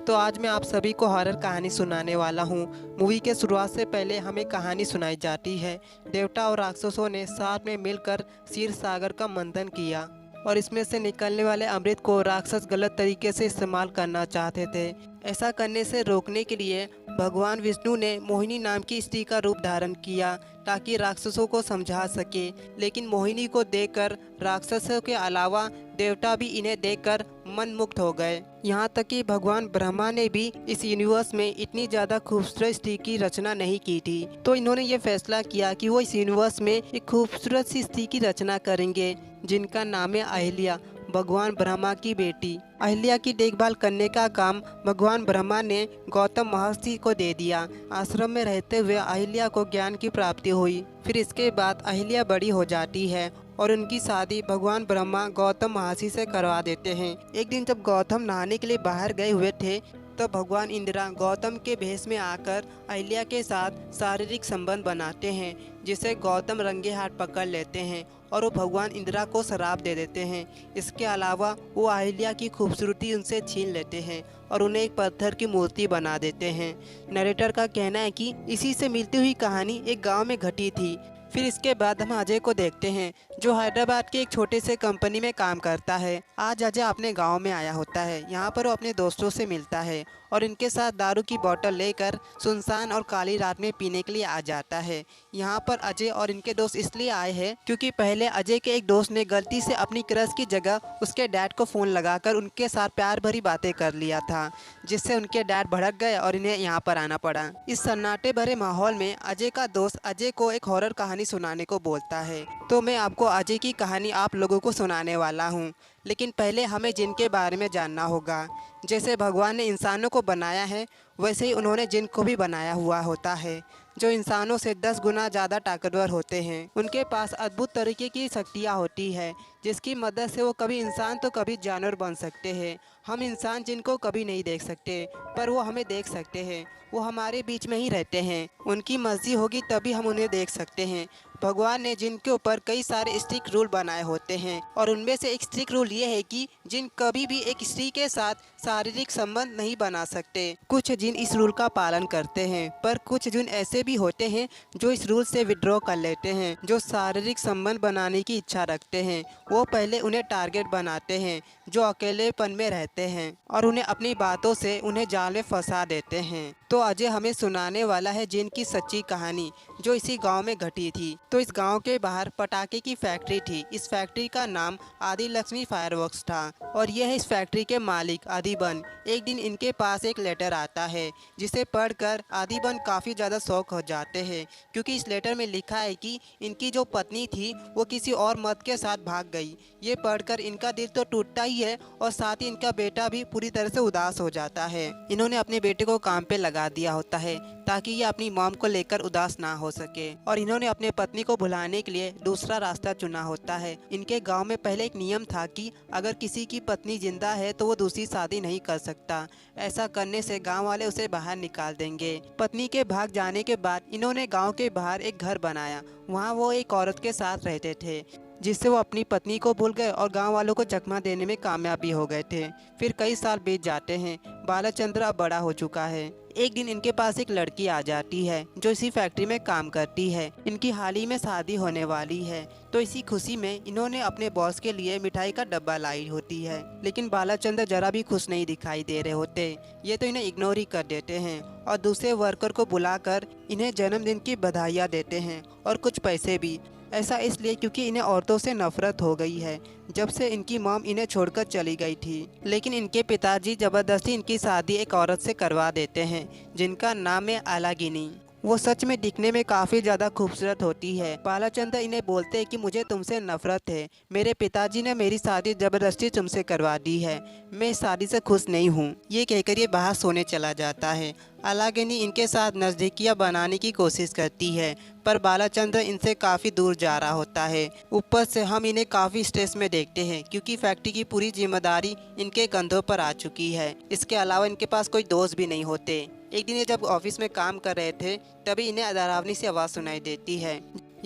तो आज मैं आप सभी को हॉरर कहानी सुनाने वाला हूँ। मूवी के शुरुआत से पहले हमें कहानी सुनाई जाती है। देवता और राक्षसों ने साथ में मिलकर क्षीर सागर का मंथन किया और इसमें से निकलने वाले अमृत को राक्षस गलत तरीके से इस्तेमाल करना चाहते थे। ऐसा करने से रोकने के लिए भगवान विष्णु ने मोहिनी नाम की स्त्री का रूप धारण किया ताकि राक्षसों को समझा सके। लेकिन मोहिनी को देखकर राक्षसों के अलावा देवता भी इन्हें देखकर मन मुक्त हो गए। यहाँ तक कि भगवान ब्रह्मा ने भी इस यूनिवर्स में इतनी ज़्यादा खूबसूरत स्त्री की रचना नहीं की थी, तो इन्होंने ये फैसला किया कि वो इस यूनिवर्स में एक खूबसूरत सी स्त्री की रचना करेंगे जिनका नाम है अहिल्या, भगवान ब्रह्मा की बेटी। अहिल्या की देखभाल करने का काम भगवान ब्रह्मा ने गौतम महर्षि को दे दिया। आश्रम में रहते हुए अहिल्या को ज्ञान की प्राप्ति हुई। फिर इसके बाद अहिल्या बड़ी हो जाती है और उनकी शादी भगवान ब्रह्मा गौतम महर्षि से करवा देते हैं। एक दिन जब गौतम नहाने के लिए बाहर गए हुए थे तो भगवान इंद्रा गौतम के भेष में आकर अहिल्या के साथ शारीरिक संबंध बनाते हैं, जिसे गौतम रंगे हाथ पकड़ लेते हैं और वो भगवान इंद्रा को श्राप दे देते हैं। इसके अलावा वो अहिल्या की खूबसूरती उनसे छीन लेते हैं और उन्हें एक पत्थर की मूर्ति बना देते हैं। नरेटर का कहना है कि इसी से मिलती हुई कहानी एक गांव में घटी थी। फिर इसके बाद हम अजय को देखते हैं जो हैदराबाद के एक छोटे से कंपनी में काम करता है। आज अजय अपने गांव में आया होता है। यहाँ पर वो अपने दोस्तों से मिलता है और इनके साथ दारू की बोतल लेकर सुनसान और काली रात में पीने के लिए आ जाता है। यहाँ पर अजय और इनके दोस्त इसलिए आए हैं क्योंकि पहले अजय के एक दोस्त ने गलती से अपनी क्रश की जगह उसके डैड को फ़ोन लगाकर उनके साथ प्यार भरी बातें कर लिया था, जिससे उनके डैड भड़क गए और इन्हें यहाँ पर आना पड़ा। इस सन्नाटे भरे माहौल में अजय का दोस्त अजय को एक हॉरर कहानी सुनाने को बोलता है। तो मैं आपको अजय की कहानी आप लोगों को सुनाने वाला हूँ, लेकिन पहले हमें जिन के बारे में जानना होगा। जैसे भगवान ने इंसानों को बनाया है वैसे ही उन्होंने जिन को भी बनाया हुआ होता है, जो इंसानों से 10 गुना ज़्यादा ताकतवर होते हैं। उनके पास अद्भुत तरीके की शक्तियाँ होती है जिसकी मदद से वो कभी इंसान तो कभी जानवर बन सकते हैं। हम इंसान जिनको कभी नहीं देख सकते पर वो हमें देख सकते हैं। वो हमारे बीच में ही रहते हैं। उनकी मर्जी होगी तभी हम उन्हें देख सकते हैं। भगवान ने जिन के ऊपर कई सारे स्ट्रिक्ट रूल बनाए होते हैं और उनमें से एक स्ट्रिक्ट रूल ये है कि जिन कभी भी एक स्त्री के साथ शारीरिक संबंध नहीं बना सकते। कुछ जिन इस रूल का पालन करते हैं पर कुछ जिन ऐसे भी होते हैं जो इस रूल से विड्रॉ कर लेते हैं। जो शारीरिक संबंध बनाने की इच्छा रखते हैं वो पहले उन्हें टारगेट बनाते हैं जो अकेलेपन में रहते हैं और उन्हें अपनी बातों से उन्हें जाल में फंसा देते हैं। तो अजय हमें सुनाने वाला है जिन की सच्ची कहानी जो इसी गांव में घटी थी। तो इस गांव के बाहर पटाखे की फैक्ट्री थी। इस फैक्ट्री का नाम आदि लक्ष्मी फायरवर्क्स था और यह है इस फैक्ट्री के मालिक आदिबन। एक दिन इनके पास एक लेटर आता है जिसे पढ़कर आदिबन काफ़ी ज़्यादा शौक हो जाते हैं, क्योंकि इस लेटर में लिखा है कि इनकी जो पत्नी थी वो किसी और मर्द के साथ भाग गई। ये पढ़कर इनका दिल तो टूटता ही है और साथ ही इनका बेटा भी पूरी तरह से उदास हो जाता है। इन्होंने अपने बेटे को काम पे लगा दिया होता है ताकि ये अपनी मॉम को लेकर उदास ना हो सके और इन्होंने अपने पत्नी को भुलाने के लिए दूसरा रास्ता चुना होता है। इनके गांव में पहले एक नियम था कि अगर किसी की पत्नी जिंदा है तो वो दूसरी शादी नहीं कर सकता। ऐसा करने से गांव वाले उसे बाहर निकाल देंगे। पत्नी के भाग जाने के बाद इन्होंने गांव के बाहर एक घर बनाया। वहाँ वो एक औरत के साथ रहते थे जिससे वो अपनी पत्नी को भूल गए और गांव वालों को चकमा देने में कामयाबी हो गए थे। फिर कई साल बीत जाते हैं। बालाचंद्र अब बड़ा हो चुका है। एक दिन इनके पास एक लड़की आ जाती है जो इसी फैक्ट्री में काम करती है। इनकी हाल ही में शादी होने वाली है, तो इसी खुशी में इन्होंने अपने बॉस के लिए मिठाई का डब्बा लाई होती है। लेकिन बालाचंद्र जरा भी खुश नहीं दिखाई दे रहे होते। ये तो इन्हें इग्नोर ही कर देते हैं और दूसरे वर्कर को बुलाकर इन्हें जन्मदिन की बधाइयाँ देते हैं और कुछ पैसे भी। ऐसा इसलिए क्योंकि इन्हें औरतों से नफरत हो गई है जब से इनकी मॉम इन्हें छोड़कर चली गई थी। लेकिन इनके पिताजी जबरदस्ती इनकी शादी एक औरत से करवा देते हैं जिनका नाम है अलागिनी। वो सच में दिखने में काफ़ी ज़्यादा खूबसूरत होती है। बालाचंद्र इन्हें बोलते हैं कि मुझे तुमसे नफरत है। मेरे पिताजी ने मेरी शादी जबरदस्ती तुमसे करवा दी है। मैं इस शादी से खुश नहीं हूँ। ये कहकर ये बाहर सोने चला जाता है। अलागिनी इनके साथ नज़दीकियाँ बनाने की कोशिश करती है पर बालाचंद्र इनसे काफ़ी दूर जा रहा होता है। ऊपर से हम इन्हें काफ़ी स्ट्रेस में देखते हैं क्योंकि फैक्ट्री की पूरी जिम्मेदारी इनके कंधों पर आ चुकी है। इसके अलावा इनके पास कोई दोस्त भी नहीं होते। एक दिन ये जब ऑफिस में काम कर रहे थे तभी इन्हें डरावनी सी आवाज़ सुनाई देती है।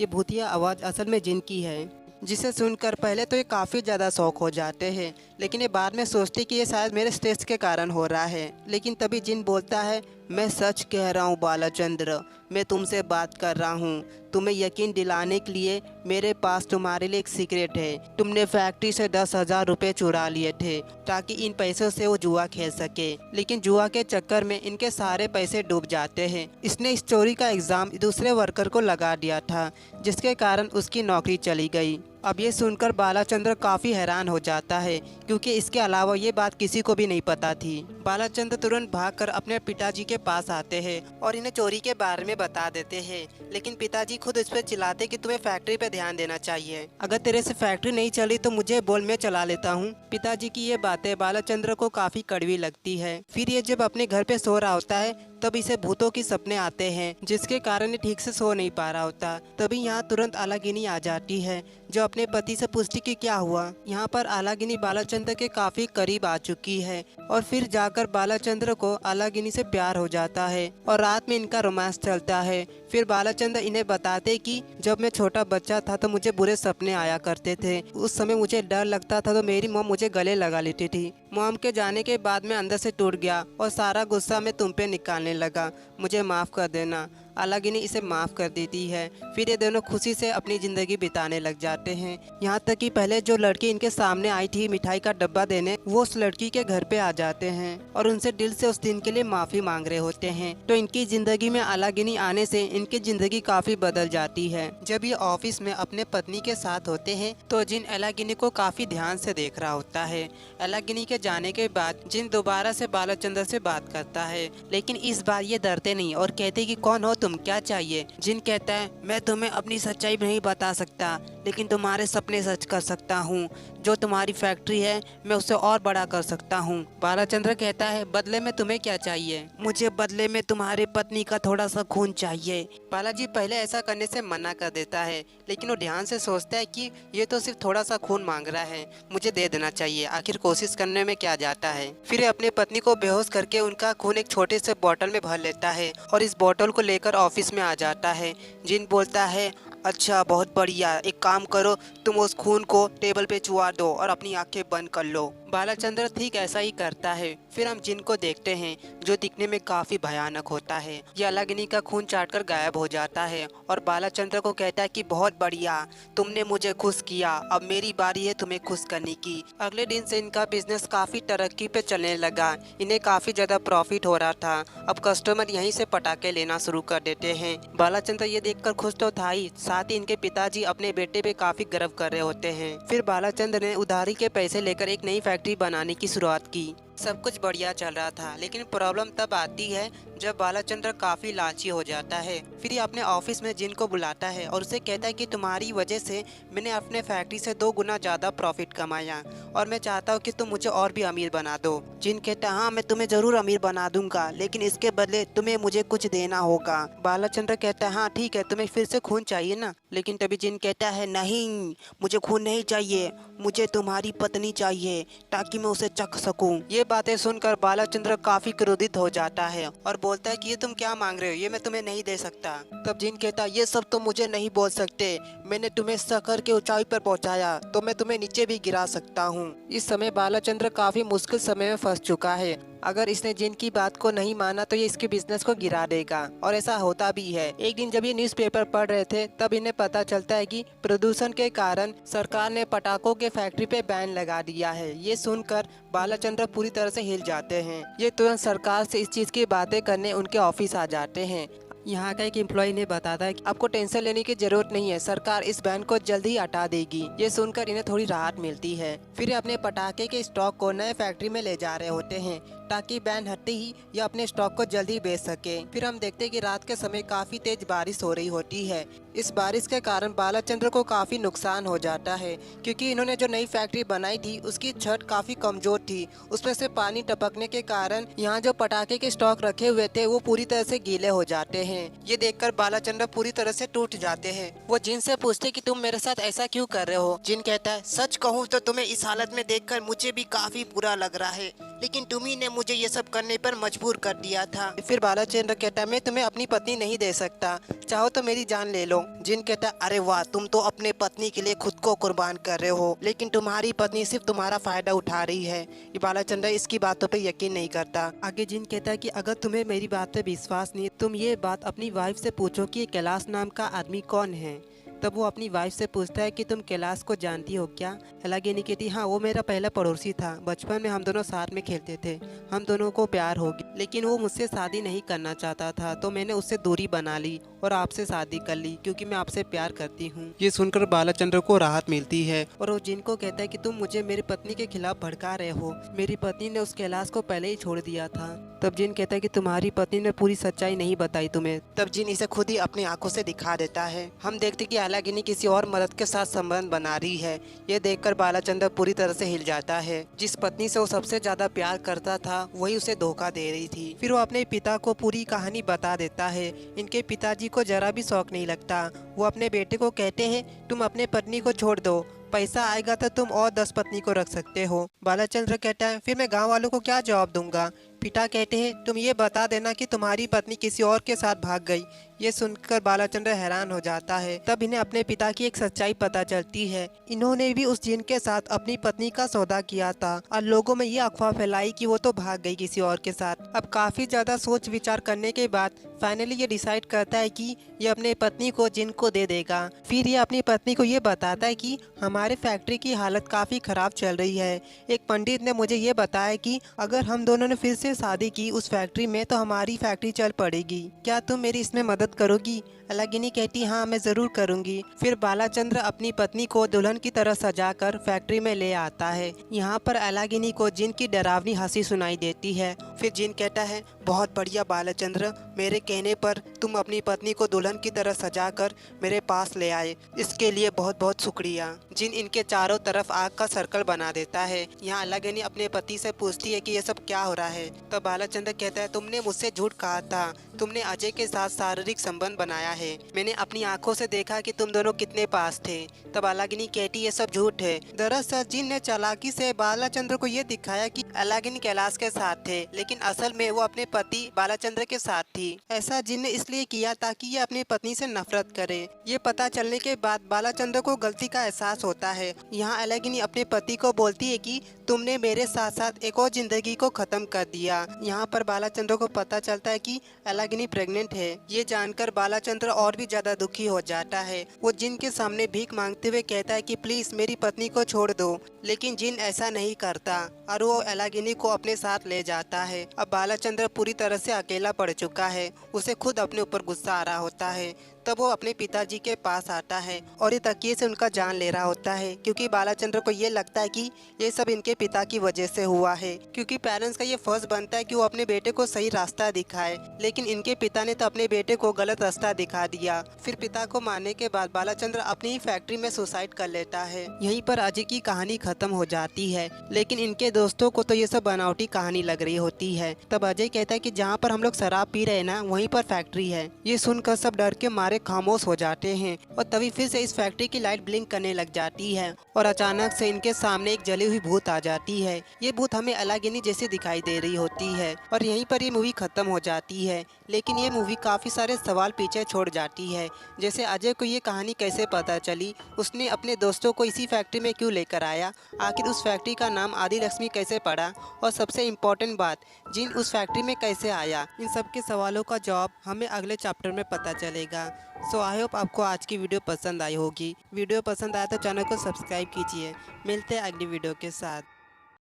ये भूतिया आवाज़ असल में जिन की है। जिसे सुनकर पहले तो ये काफ़ी ज़्यादा शौक हो जाते हैं, लेकिन ये बाद में सोचते कि ये शायद मेरे स्ट्रेस के कारण हो रहा है। लेकिन तभी जिन बोलता है, मैं सच कह रहा हूँ बालाचंद्र, मैं तुमसे बात कर रहा हूँ। तुम्हें यकीन दिलाने के लिए मेरे पास तुम्हारे लिए एक सीक्रेट है। तुमने फैक्ट्री से 10,000 रुपये चुरा लिए थे ताकि इन पैसों से वो जुआ खेल सके, लेकिन जुआ के चक्कर में इनके सारे पैसे डूब जाते हैं। इसने इस चोरी का इल्ज़ाम दूसरे वर्कर को लगा दिया था, जिसके कारण उसकी नौकरी चली गई। अब ये सुनकर बालाचंद्र काफ़ी हैरान हो जाता है, क्योंकि इसके अलावा ये बात किसी को भी नहीं पता थी। बालाचंद्र तुरंत भागकर अपने पिताजी के पास आते हैं और इन्हें चोरी के बारे में बता देते हैं, लेकिन पिताजी खुद इस पर चिल्लाते कि तुम्हें फैक्ट्री पे ध्यान देना चाहिए। अगर तेरे से फैक्ट्री नहीं चली तो मुझे बोल, मैं चला लेता हूँ। पिताजी की ये बातें बालाचंद्र को काफ़ी कड़वी लगती है। फिर ये जब अपने घर पे सो रहा होता है तब इसे भूतों के सपने आते हैं, जिसके कारण ये ठीक से सो नहीं पा रहा होता। तभी यहाँ तुरंत आलागिनी आ जाती है, जो अपने पति से पूछती कि क्या हुआ। यहाँ पर आलागिनी बालाचंद्र के काफी करीब आ चुकी है और फिर जाकर बालाचंद्र को आलागिनी से प्यार हो जाता है और रात में इनका रोमांस चलता है। फिर बालाचंद्र इन्हें बताते कि जब मैं छोटा बच्चा था तो मुझे बुरे सपने आया करते थे। उस समय मुझे डर लगता था तो मेरी मॉम मुझे गले लगा लेती थी। मॉम के जाने के बाद मैं अंदर से टूट गया और सारा गुस्सा मैं तुम पे निकालने लगा। मुझे माफ़ कर देना। आलागिनी इसे माफ़ कर देती है। फिर ये दोनों खुशी से अपनी ज़िंदगी बिताने लग जाते हैं। यहाँ तक कि पहले जो लड़की इनके सामने आई थी मिठाई का डब्बा देने, वो उस लड़की के घर पे आ जाते हैं और उनसे दिल से उस दिन के लिए माफ़ी मांग रहे होते हैं। तो इनकी ज़िंदगी में आलागिनी आने से इनकी ज़िंदगी काफ़ी बदल जाती है। जब ये ऑफिस में अपने पत्नी के साथ होते हैं तो जिन आलागिनी को काफ़ी ध्यान से देख रहा होता है। आलागिनी के जाने के बाद जिन दोबारा से बालाचंद्र से बात करता है, लेकिन इस बार ये डरते नहीं और कहते कि कौन हो तुम, क्या चाहिए। जिन कहता है, मैं तुम्हें अपनी सच्चाई नहीं बता सकता, लेकिन तुम्हारे सपने सच कर सकता हूँ। जो तुम्हारी फैक्ट्री है मैं उसे और बड़ा कर सकता हूँ। बालाचंद्र कहता है, बदले में तुम्हें क्या चाहिए। मुझे बदले में तुम्हारे पत्नी का थोड़ा सा खून चाहिए। बालाजी पहले ऐसा करने से मना कर देता है, लेकिन वो ध्यान से सोचता है कि ये तो सिर्फ थोड़ा सा खून मांग रहा है, मुझे दे देना चाहिए, आखिर कोशिश करने में क्या जाता है। फिर अपनी पत्नी को बेहोश करके उनका खून एक छोटे से बोतल में भर लेता है और इस बोतल को लेकर ऑफिस में आ जाता है। जिन बोलता है, अच्छा बहुत बढ़िया, एक काम करो, तुम उस खून को टेबल पे चुआ दो और अपनी आंखें बंद कर लो। बालाचंद्र ठीक ऐसा ही करता है। फिर हम जिन को देखते हैं, जो दिखने में काफी भयानक होता है। ये आलागिनी का खून चाटकर गायब हो जाता है और बालाचंद्र को कहता है कि बहुत बढ़िया, तुमने मुझे खुश किया, अब मेरी बारी है तुम्हें खुश करने की। अगले दिन से इनका बिजनेस काफी तरक्की पे चलने लगा। इन्हें काफी ज्यादा प्रॉफिट हो रहा था। अब कस्टमर यहीं से पटाखे लेना शुरू कर देते हैं। बालाचंद्र ये देखकर खुश तो था ही, साथ ही इनके पिताजी अपने बेटे पे काफी गर्व कर रहे होते हैं। फिर बालाचंद्र ने उधारी के पैसे लेकर एक नई फैक्ट्री बनाने की शुरुआत की। सब कुछ बढ़िया चल रहा था, लेकिन प्रॉब्लम तब आती है जब बालाचंद्र काफी लालची हो जाता है। फिर ये अपने ऑफिस में जिन को बुलाता है और उसे कहता है कि तुम्हारी वजह से मैंने अपने फैक्ट्री से 2 गुना ज्यादा प्रॉफिट कमाया और मैं चाहता हूँ कि तुम मुझे और भी अमीर बना दो। जिन कहता है, हाँ मैं तुम्हें जरूर अमीर बना दूंगा, लेकिन इसके बदले तुम्हें मुझे कुछ देना होगा। बालाचंद्र कहता है, हाँ ठीक है, तुम्हें फिर से खून चाहिए ना। लेकिन तभी जिन कहता है, नहीं मुझे खून नहीं चाहिए, मुझे तुम्हारी पत्नी चाहिए ताकि मैं उसे चख सकूं। ये बातें सुनकर बालाचंद्र काफी क्रोधित हो जाता है और बोलता है कि ये तुम क्या मांग रहे हो, ये मैं तुम्हें नहीं दे सकता। तब जिन कहता है, ये सब तुम मुझे नहीं बोल सकते, मैंने तुम्हें शहर के ऊंचाई पर पहुंचाया तो मैं तुम्हें नीचे भी गिरा सकता हूँ। इस समय बालाचंद्र काफी मुश्किल समय में फंस चुका है। अगर इसने जिन की बात को नहीं माना तो ये इसके बिजनेस को गिरा देगा, और ऐसा होता भी है। एक दिन जब ये न्यूज़पेपर पढ़ रहे थे तब इन्हें पता चलता है कि प्रदूषण के कारण सरकार ने पटाखों के फैक्ट्री पे बैन लगा दिया है। ये सुनकर बालाचंद्र पूरी तरह से हिल जाते हैं। ये तुरंत सरकार से इस चीज की बातें करने उनके ऑफिस आ जाते हैं। यहाँ का एक एम्प्लॉय ने बताता है कि आपको टेंशन लेने की जरूरत नहीं है, सरकार इस बैन को जल्द ही हटा देगी। ये सुनकर इन्हें थोड़ी राहत मिलती है। फिर अपने पटाखे के स्टॉक को नए फैक्ट्री में ले जा रहे होते हैं ताकि बैन हटते ही ये अपने स्टॉक को जल्दी बेच सके। फिर हम देखते हैं कि रात के समय काफी तेज बारिश हो रही होती है। इस बारिश के कारण बालाचंद्र को काफी नुकसान हो जाता है, क्योंकि इन्होंने जो नई फैक्ट्री बनाई थी उसकी छत काफी कमजोर थी। उसमें से पानी टपकने के कारण यहाँ जो पटाखे के स्टॉक रखे हुए थे वो पूरी तरह से गीले हो जाते हैं। ये देखकर बालाचंद्र पूरी तरह से टूट जाते हैं। वो जिन से पूछते कि तुम मेरे साथ ऐसा क्यों कर रहे हो। जिन कहता है, सच कहूँ तो तुम्हें इस हालत में देखकर मुझे भी काफी बुरा लग रहा है, लेकिन तुम ही ने मुझे ये सब करने पर मजबूर कर दिया था। फिर बालाचंद्र कहता मैं तुम्हें अपनी पत्नी नहीं दे सकता, चाहो तो मेरी जान ले लो। जिन कहता अरे वाह, तुम तो अपने पत्नी के लिए खुद को कुर्बान कर रहे हो, लेकिन तुम्हारी पत्नी सिर्फ तुम्हारा फायदा उठा रही है। ये बालाचंद्र इसकी बातों पे यकीन नहीं करता। आगे जिन कहता है कि अगर तुम्हें मेरी बात पे विश्वास नहीं, तुम ये बात अपनी वाइफ से पूछो कि कैलाश नाम का आदमी कौन है। तब वो अपनी वाइफ से पूछता है कि तुम कैलाश को जानती हो क्या। एलागिनी कहती हाँ, वो मेरा पहला पड़ोसी था, बचपन में हम दोनों साथ में खेलते थे, हम दोनों को प्यार हो गया, लेकिन वो मुझसे शादी नहीं करना चाहता था, तो मैंने उससे दूरी बना ली और आपसे शादी कर ली क्योंकि मैं आपसे प्यार करती हूँ। ये सुनकर बालाचंद्र को राहत मिलती है और वो जिनको कहता है कि तुम मुझे मेरी पत्नी के खिलाफ भड़का रहे हो, मेरी पत्नी ने उस कैलाश को पहले ही छोड़ दिया था। तब जिन कहता है कि तुम्हारी पत्नी ने पूरी सच्चाई नहीं बताई तुम्हें। तब जिन इसे खुद ही अपनी आंखों से दिखा देता है। हम देखते कि एलागिनी किसी और मर्द के साथ संबंध बना रही है। ये देखकर बालाचंद्र पूरी तरह से हिल जाता है। जिस पत्नी से वो सबसे ज्यादा प्यार करता था वही उसे धोखा दे रही थी। फिर वो अपने पिता को पूरी कहानी बता देता है। इनके पिताजी को जरा भी शौक नहीं लगता। वो अपने बेटे को कहते हैं तुम अपने पत्नी को छोड़ दो, पैसा आएगा तो तुम और 10 पत्नी को रख सकते हो। बालाचंद्र कहता है फिर मैं गांव वालों को क्या जवाब दूंगा। पिता कहते हैं तुम ये बता देना कि तुम्हारी पत्नी किसी और के साथ भाग गई। ये सुनकर बालाचंद्र हैरान हो जाता है। तब इन्हें अपने पिता की एक सच्चाई पता चलती है। इन्होंने भी उस जिन के साथ अपनी पत्नी का सौदा किया था और लोगों में ये अफवाह फैलाई कि वो तो भाग गई किसी और के साथ। अब काफी ज्यादा सोच विचार करने के बाद फाइनली ये डिसाइड करता है कि ये अपने पत्नी को जिन को दे देगा। फिर ये अपनी पत्नी को ये बताता है कि हमारे फैक्ट्री की हालत काफी खराब चल रही है। एक पंडित ने मुझे ये बताया कि अगर हम दोनों ने फिर से शादी की उस फैक्ट्री में तो हमारी फैक्ट्री चल पड़ेगी। क्या तुम मेरी इसमें मदद करोगी। एलागिनी कहती हाँ मैं जरूर करूंगी। फिर बालाचंद्र अपनी पत्नी को दुल्हन की तरह सजाकर फैक्ट्री में ले आता है। यहाँ पर एलागिनी को जिन की डरावनी हंसी सुनाई देती है। फिर जिन कहता है बहुत बढ़िया बालाचंद्र, मेरे कहने पर तुम अपनी पत्नी को दुल्हन की तरह सजाकर मेरे पास ले आए, इसके लिए बहुत बहुत शुक्रिया। जिन इनके चारों तरफ आग का सर्कल बना देता है। यहाँ एलागिनी अपने पति से पूछती है कि ये सब क्या हो रहा है। तब बालाचंद्र कहता है तुमने मुझसे झूठ कहा था, तुमने अजय के साथ शारीरिक संबंध बनाया है, मैंने अपनी आंखों से देखा कि तुम दोनों कितने पास थे। तब एलागिनी कहती ये सब झूठ है। दरअसल जिन ने चालाकी से बालाचंद्र को ये दिखाया कि एलागिनी कैलाश के साथ थे, लेकिन असल में वो अपने पति बालाचंद्र के साथ थी। ऐसा जिन ने इसलिए किया ताकि ये अपनी पत्नी से नफरत करे। ये पता चलने के बाद बालाचंद्र को गलती का एहसास होता है। यहाँ एलागिनी अपने पति को बोलती है कि तुमने मेरे साथ साथ एक और जिंदगी को खत्म कर दिया। यहाँ पर बालाचंद्र को पता चलता है कि एलागिनी प्रेग्नेंट है। ये जानकर बालाचंद्र और भी ज्यादा दुखी हो जाता है। वो जिन के सामने भीख मांगते हुए कहता है कि प्लीज मेरी पत्नी को छोड़ दो, लेकिन जिन ऐसा नहीं करता और वो एलागिनी को अपने साथ ले जाता है। अब बालाचंद्र पूरी तरह से अकेला पड़ चुका है। उसे खुद अपने ऊपर गुस्सा आ रहा होता है। तब वो अपने पिताजी के पास आता है और ये तकिए से उनका जान ले रहा होता है, क्योंकि बालाचंद्र को ये लगता है कि ये सब इनके पिता की वजह से हुआ है। क्योंकि पेरेंट्स का ये फर्ज बनता है कि वो अपने बेटे को सही रास्ता दिखाए, लेकिन इनके पिता ने तो अपने बेटे को गलत रास्ता दिखा दिया। फिर पिता को मारने के बाद बालाचंद्र अपनी ही फैक्ट्री में सुसाइड कर लेता है। यहीं पर अजय की कहानी खत्म हो जाती है, लेकिन इनके दोस्तों को तो ये सब बनावटी कहानी लग रही होती है। तब अजय कहता है कि जहाँ पर हम लोग शराब पी रहे हैं ना, वहीं पर फैक्ट्री है। ये सुनकर सब डर के मारे खामोश हो जाते हैं और तभी फिर से इस फैक्ट्री की लाइट ब्लिंक करने लग जाती है और अचानक से इनके सामने एक जली हुई भूत आ जाती है। ये भूत हमें एलागिनी जैसी दिखाई दे रही होती है और यहीं पर ये मूवी खत्म हो जाती है। लेकिन ये मूवी काफी सारे सवाल पीछे छोड़ जाती है, जैसे अजय को ये कहानी कैसे पता चली, उसने अपने दोस्तों को इसी फैक्ट्री में क्यों लेकर आया, आखिर उस फैक्ट्री का नाम आदि लक्ष्मी कैसे पड़ा, और सबसे इम्पोर्टेंट बात, जिन उस फैक्ट्री में कैसे आया। इन सब के सवालों का जवाब हमें अगले चैप्टर में पता चलेगा। सो आई होप आपको आज की वीडियो पसंद आई होगी। वीडियो पसंद आया तो चैनल को सब्सक्राइब कीजिए। मिलते हैं अगली वीडियो के साथ।